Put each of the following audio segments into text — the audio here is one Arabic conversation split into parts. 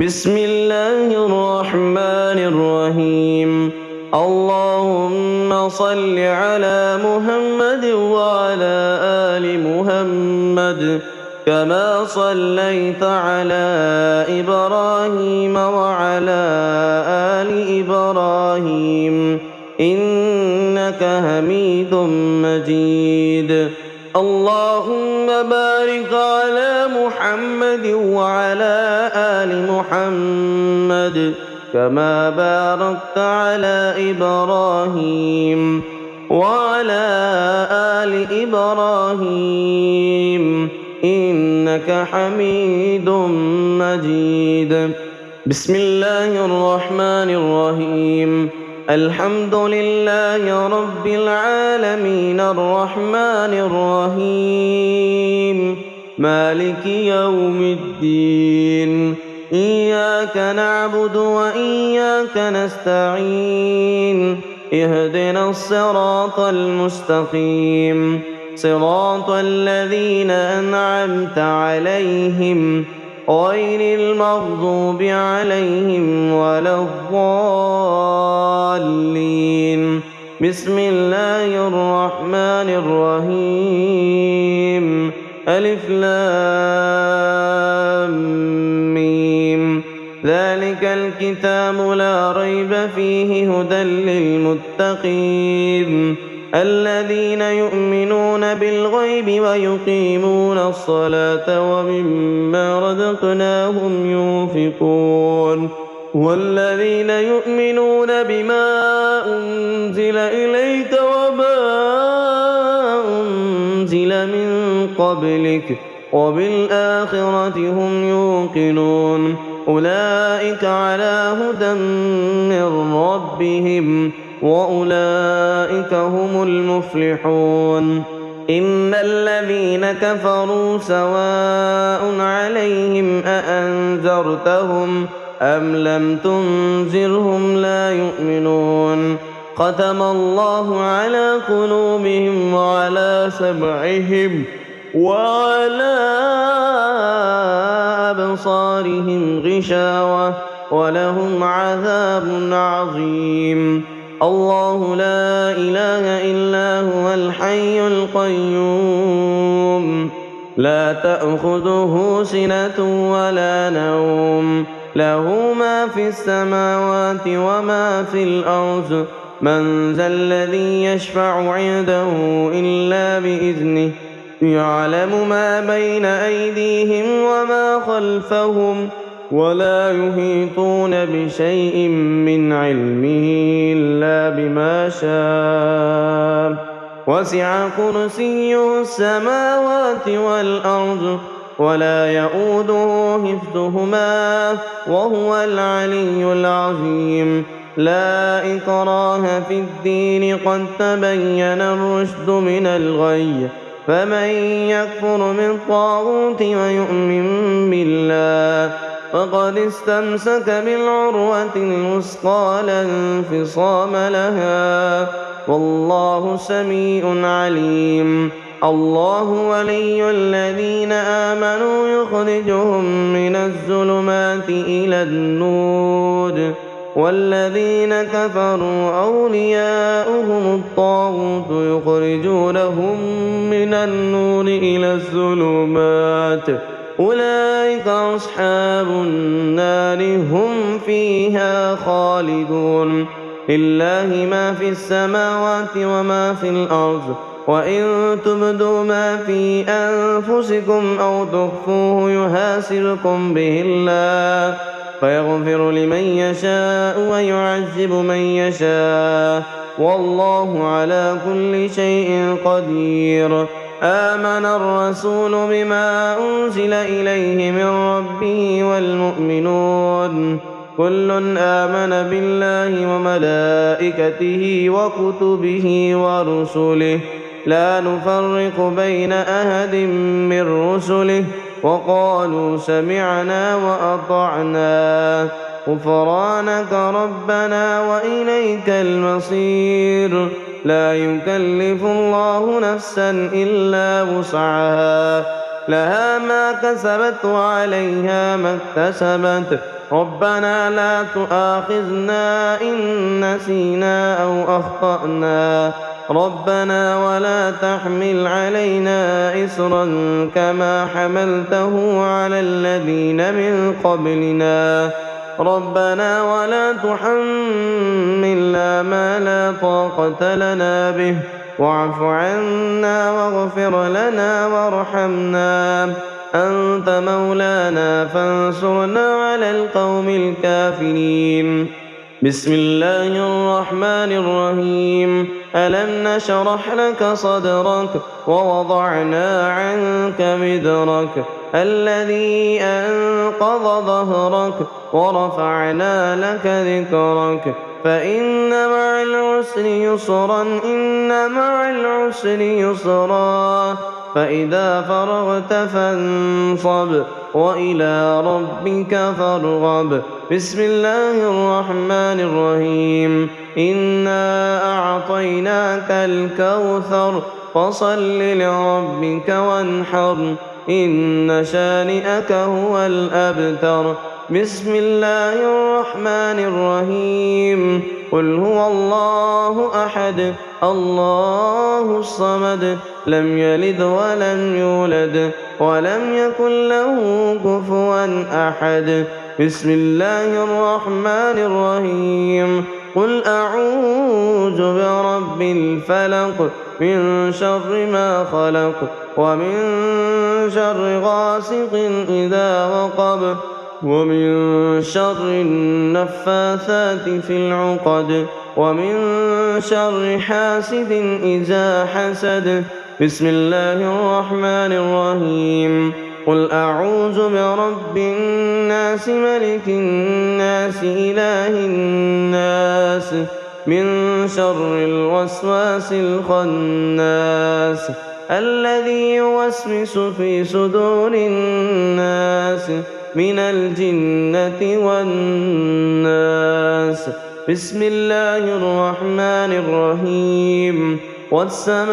بسم الله الرحمن الرحيم. اللهم صل على محمد وعلى آل محمد كما صليت على إبراهيم وعلى آل إبراهيم إنك حميد مجيد. اللهم بارك على محمد وعلى آل محمد كما باركت على إبراهيم وعلى آل إبراهيم إنك حميد مجيد. بسم الله الرحمن الرحيم. الحمد لله رب العالمين الرحمن الرحيم مالك يوم الدين. إياك نعبد وإياك نستعين. اهدنا الصراط المستقيم صراط الذين أنعمت عليهم غير المغضوب عليهم ولا الضالين. بسم الله الرحمن الرحيم. ألف لام ميم. ذلك الكتاب لا ريب فيه هدى للمتقين الذين يؤمنون بالغيب ويقيمون الصلاة ومما رزقناهم ينفقون والذين يؤمنون بما أنزل إليك وما أنزل من قبلك وبالآخرة هم يوقنون. أولئك على هدى من ربهم وأولئك هم المفلحون. إن الذين كفروا سواء عليهم أأنذرتهم أم لم تنذرهم لا يؤمنون. ختم الله على قلوبهم وعلى سمعهم وعلى أبصارهم غشاوة ولهم عذاب عظيم. الله لا إله إلا هو الحي القيوم لا تأخذه سنة ولا نوم له ما في السماوات وما في الأرض. من ذا الذي يشفع عنده إلا بإذنه يعلم ما بين أيديهم وما خلفهم ولا يحيطون بشيء من علمه إلا بما شاء. وسع كرسيه السماوات والأرض ولا يؤوده حفظهما وهو العلي العظيم. لا إكراه في الدين قد تبين الرشد من الغي. فمن يكفر بالطاغوت ويؤمن بالله فقد استمسك بالعروة الوثقى لا انفصام لها والله سميع عليم. الله ولي الذين آمنوا يخرجهم من الظلمات إلى النور والذين كفروا أولياؤهم الطاغوت يخرجونهم من النور إلى الظلمات أولئك أصحاب النار هم فيها خالدون. لله ما في السماوات وما في الأرض وإن تبدوا ما في أنفسكم أو تخفوه يحاسبكم به الله فيغفر لمن يشاء ويعذب من يشاء والله على كل شيء قدير. آمن الرسول بما أنزل إليه من ربه والمؤمنون كل آمن بالله وملائكته وكتبه ورسله لا نفرق بين أحد من رسله وقالوا سمعنا وأطعنا غفرانك ربنا وإليك المصير. لا يكلف الله نفسا إلا وسعها لها ما كسبت وعليها ما اكتسبت ربنا لا تؤاخذنا إن نسينا أو أخطأنا ربنا ولا تحمل علينا إصرا كما حملته على الذين من قبلنا ربنا ولا تحملنا ما لا طاقة لنا به واعف عنا واغفر لنا وارحمنا أنت مولانا فانصرنا على القوم الكافرين بسم الله الرحمن الرحيم ألم نشرح لك صدرك ووضعنا عنك وزرك الذي أنقض ظهرك ورفعنا لك ذكرك فإن مع العسر يسرا إن مع العسر يسرا فإذا فرغت فانصب وإلى ربك فارغب بسم الله الرحمن الرحيم إنا أعطيناك الكوثر فصل لربك وانحر إن شانئك هو الأبتر بسم الله الرحمن الرحيم قل هو الله أحد الله الصمد لم يلد ولم يولد ولم يكن له كفوا أحد بسم الله الرحمن الرحيم قل أعوذ برب الفلق من شر ما خلق ومن شر غاسق إذا وقب ومن شر النفاثات في العقد ومن شر حاسد إذا حسد بسم الله الرحمن الرحيم قل أعوذ برب الناس ملك الناس إله الناس من شر الوسواس الخناس الذي يوسوس في صدور الناس من الجنة والناس بسم الله الرحمن الرحيم والسماء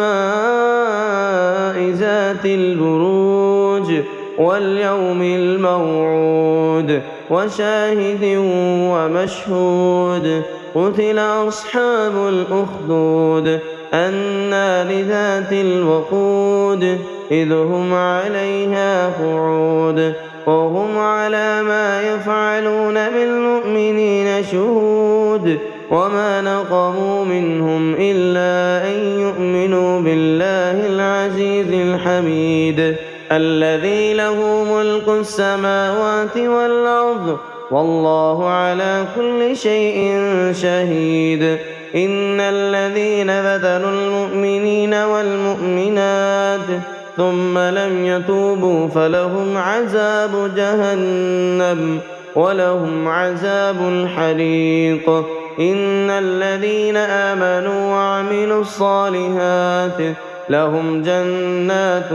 ذات البروج واليوم الموعود وشاهد ومشهود قتل أصحاب الأخدود النار ذات الوقود إذ هم عليها قعود وهم على ما يفعلون بالمؤمنين شهود وما نقموا منهم إلا أن يؤمنوا بالله العزيز الحميد الذي له ملك السماوات والأرض والله على كل شيء شهيد إن الذين بذلوا المؤمنين والمؤمنات ثم لم يتوبوا فلهم عذاب جهنم ولهم عذاب الحريق إن الذين آمنوا وعملوا الصالحات لهم جنات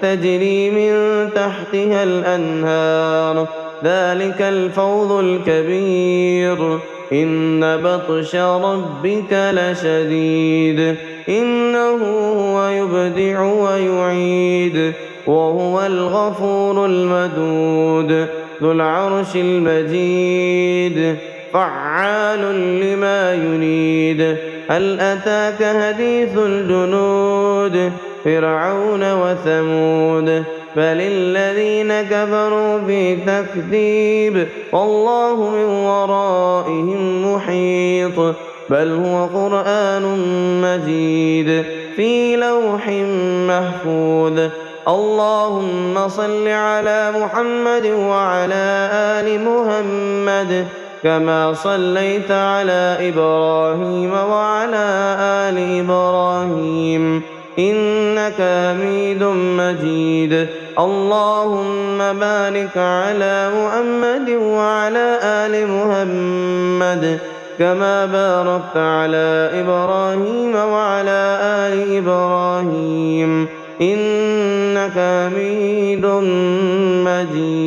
تجري من تحتها الأنهار ذلك الفوز الكبير إن بطش ربك لشديد إنه هو يبدع ويعيد وهو الغفور المدود ذو العرش المجيد فعال لما يريد هل أتاك حديث الجنود فرعون وثمود بل الذين كفروا في تكذيب والله من ورائهم محيط بل هو قرآن مجيد في لوح محفوظ اللهم صل على محمد وعلى آل محمد كما صليت على إبراهيم وعلى آل إبراهيم إنك حميد مجيد اللهم بارك على محمد وعلى آل محمد كما باركت على إبراهيم وعلى آل إبراهيم إنك حميد مجيد